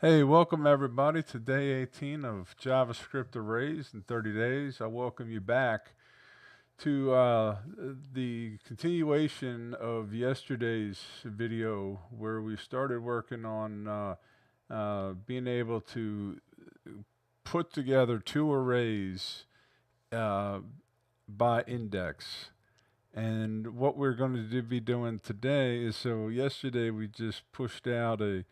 Hey, welcome everybody to day 18 of JavaScript arrays in 30 days. I welcome you back to the continuation of yesterday's video where we started working on being able to put together two arrays uh, by index. And what we're going to be doing today is, so yesterday we just pushed out an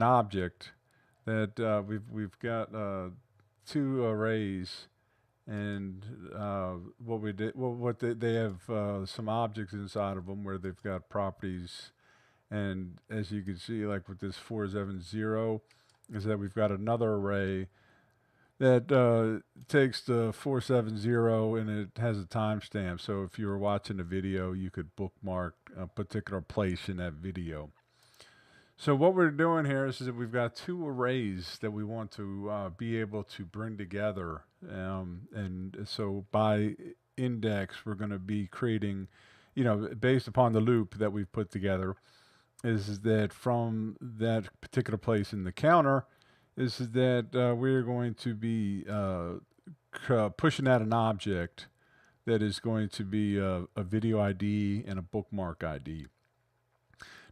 object that we've got two arrays, and what we did, well, what they have some objects inside of them where they've got properties, and as you can see, like with this 470, is that we've got another array that takes the 470 and it has a timestamp. So if you were watching a video, you could bookmark a particular place in that video. So what we're doing here is that we've got two arrays that we want to be able to bring together, and so by index we're going to be creating, based upon the loop that we've put together, is that from that particular place in the counter, is that we're going to be pushing out an object that is going to be a video ID and a bookmark ID.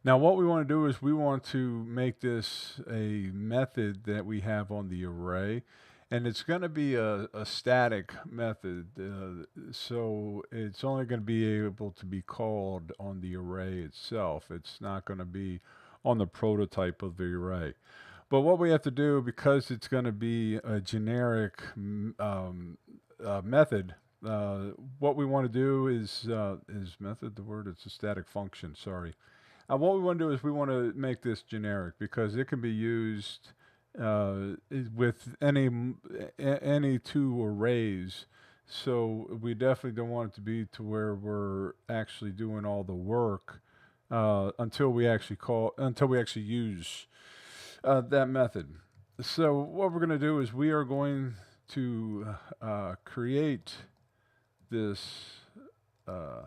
Now, what we want to do is we want to make this a method that we have on the array, and it's going to be a static method. So it's only going to be able to be called on the array itself. It's not going to be on the prototype of the array. But what we have to do, because it's going to be a generic method, what we want to do is method the word? It's a static function, sorry. What we want to do is we want to make this generic because it can be used with any two arrays. So we definitely don't want it to be to where we're actually doing all the work until we actually use that method. So what we're going to do is we are going to create this uh,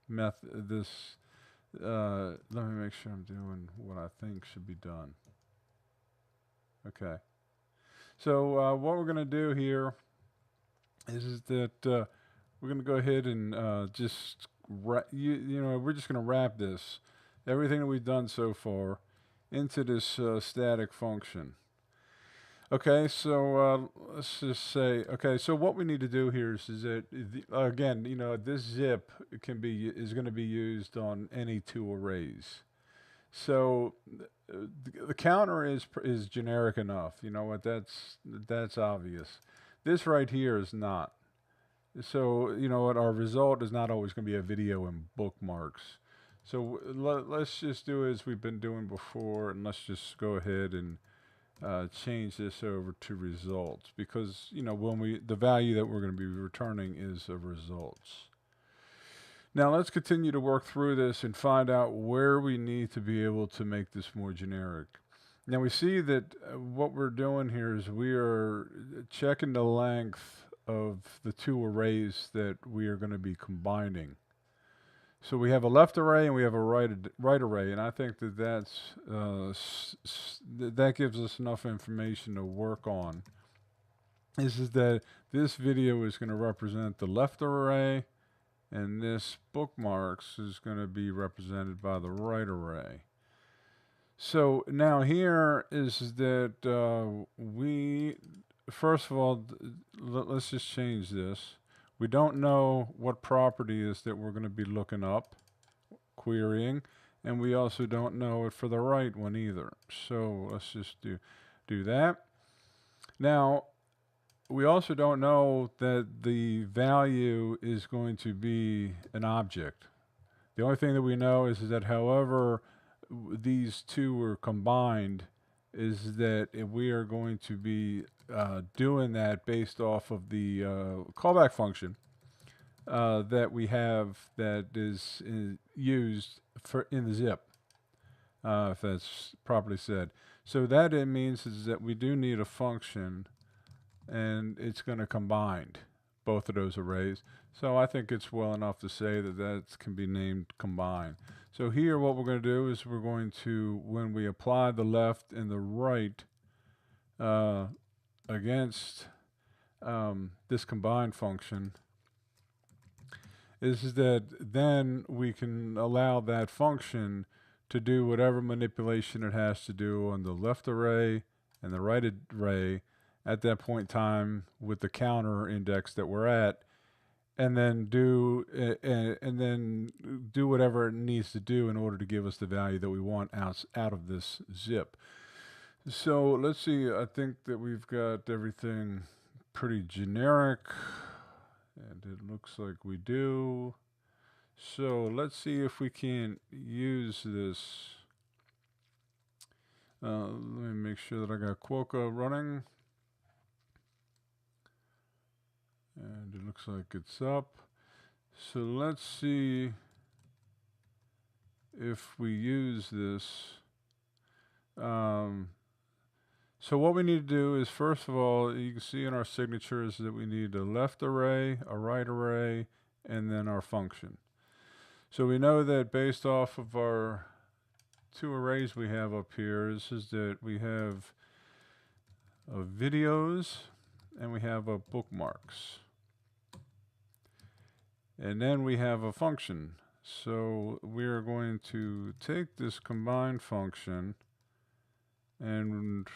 method. Let me make sure I'm doing what I think should be done. Okay. So what we're going to do here is that we're going to go ahead and just we're just going to wrap this, everything that we've done so far, into this static function. Okay, so let's just say, okay, so what we need to do here is that, again, this zip is going to be used on any two arrays. So the counter is generic enough. You know what? That's obvious. This right here is not. So you know what? Our result is not always going to be a video and bookmarks. So let's just do as we've been doing before, and let's just go ahead and change this over to results, because when the value that we're going to be returning is of results. Now let's continue to work through this and find out where we need to be able to make this more generic. Now we see that what we're doing here is we are checking the length of the two arrays that we are going to be combining. So we have a left array and we have a right array, and I think that that gives us enough information to work on. Is that this video is going to represent the left array, and this bookmarks is going to be represented by the right array. So now here is that we, first of all, let's just change this. We don't know what property is that we're going to be looking up, querying, and we also don't know it for the right one either. So let's just do that. Now, we also don't know that the value is going to be an object. The only thing that we know is that however these two are combined, is that we are going to be doing that based off of the callback function that we have that is used in the zip, if that's properly said. So that it means is that we do need a function, and it's going to combine. both of those arrays. So I think it's well enough to say that that can be named combine. So here what we're going to do is we're going to, when we apply the left and the right against this combine function, is that then we can allow that function to do whatever manipulation it has to do on the left array and the right array at that point in time with the counter index that we're at, and then do whatever it needs to do in order to give us the value that we want out of this zip. So let's see, I think that we've got everything pretty generic, and it looks like we do. So let's see if we can use this. Let me make sure that I got Quokka running. And it looks like it's up. So let's see if we use this. So what we need to do is, first of all, you can see in our signatures that we need a left array, a right array, and then our function. So we know that based off of our two arrays we have up here, is that we have videos and we have bookmarks. And then we have a function. So we are going to take this combine function, and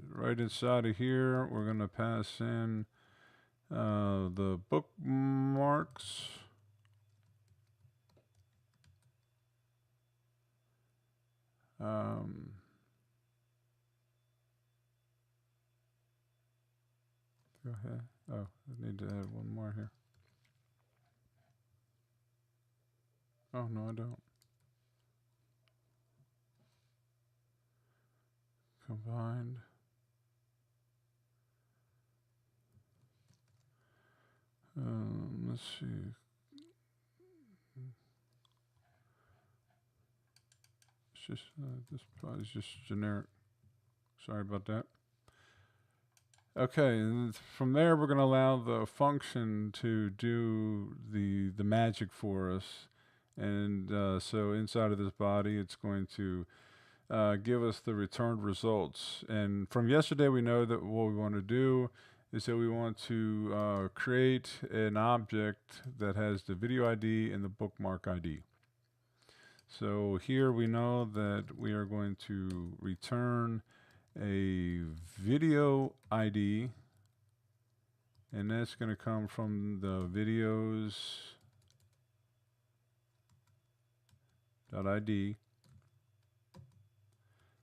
right inside of here we're going to pass in the bookmarks. Go ahead. Oh, I need to add one more here. Oh, no, I don't. Combined. Let's see. It's just, this probably is just generic. Sorry about that. Okay, and from there we're going to allow the function to do the magic for us. And so inside of this body, it's going to give us the returned results. And from yesterday, we know that what we want to do is that we want to create an object that has the video ID and the bookmark ID. So here we know that we are going to return a video ID, and that's going to come from the videos.id.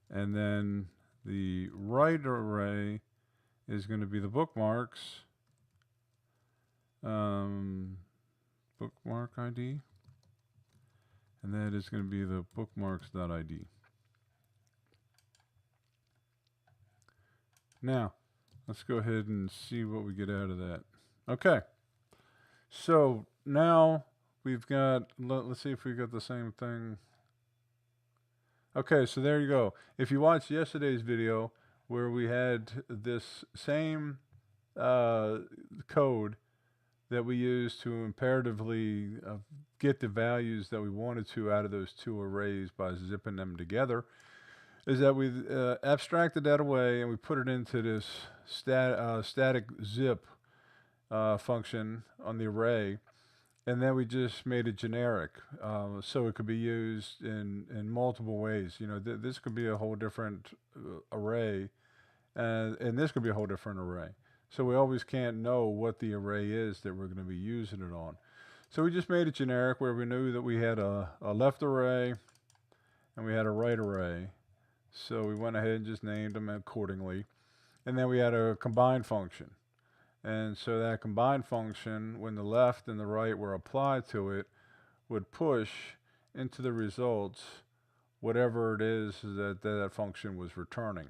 And then the right array is going to be the bookmarks, bookmark ID, and that is going to be the bookmarks.id. Now, let's go ahead and see what we get out of that. Okay, so now we've got, let's see if we got the same thing. Okay, so there you go. If you watched yesterday's video where we had this same code that we used to imperatively get the values that we wanted to out of those two arrays by zipping them together, is that we abstracted that away and we put it into this static zip function on the array, and then we just made it generic, so it could be used in multiple ways. You know, this could be a whole different array, and this could be a whole different array. So we always can't know what the array is that we're going to be using it on. So we just made it generic where we knew that we had a left array and we had a right array. So we went ahead and just named them accordingly. And then we had a combine function. And so that combine function, when the left and the right were applied to it, would push into the results whatever it is that function was returning.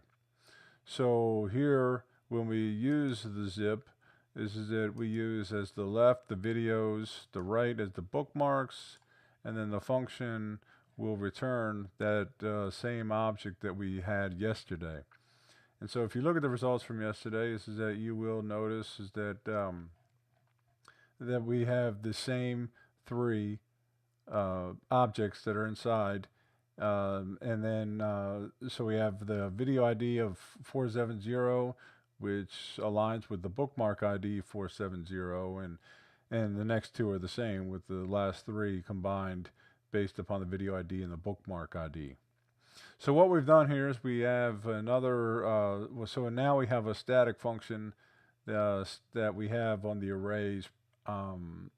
So here, when we use the zip, is that we use as the left the videos, the right as the bookmarks, and then the function will return that same object that we had yesterday. And so if you look at the results from yesterday, is that you will notice is that that we have the same three objects that are inside. And then, so we have the video ID of 470, which aligns with the bookmark ID 470, and the next two are the same, with the last three combined based upon the video ID and the bookmark ID. So what we've done here is we have another, so now we have a static function that we have on the arrays, and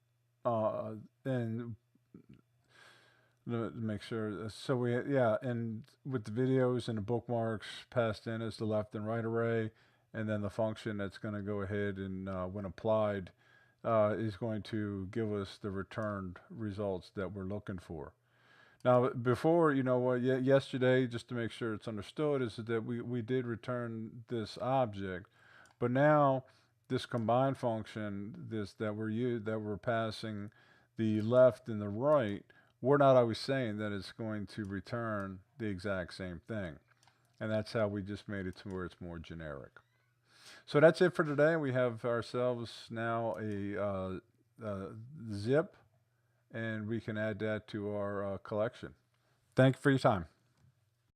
to make sure. So and with the videos and the bookmarks passed in as the left and right array, and then the function that's going to go ahead and when applied is going to give us the returned results that we're looking for. Now, before, yesterday, just to make sure it's understood, is that we did return this object, but now this combine function, that we're passing the left and the right, we're not always saying that it's going to return the exact same thing. And that's how we just made it to where it's more generic. So that's it for today. We have ourselves now a zip, and we can add that to our collection. Thank you for your time.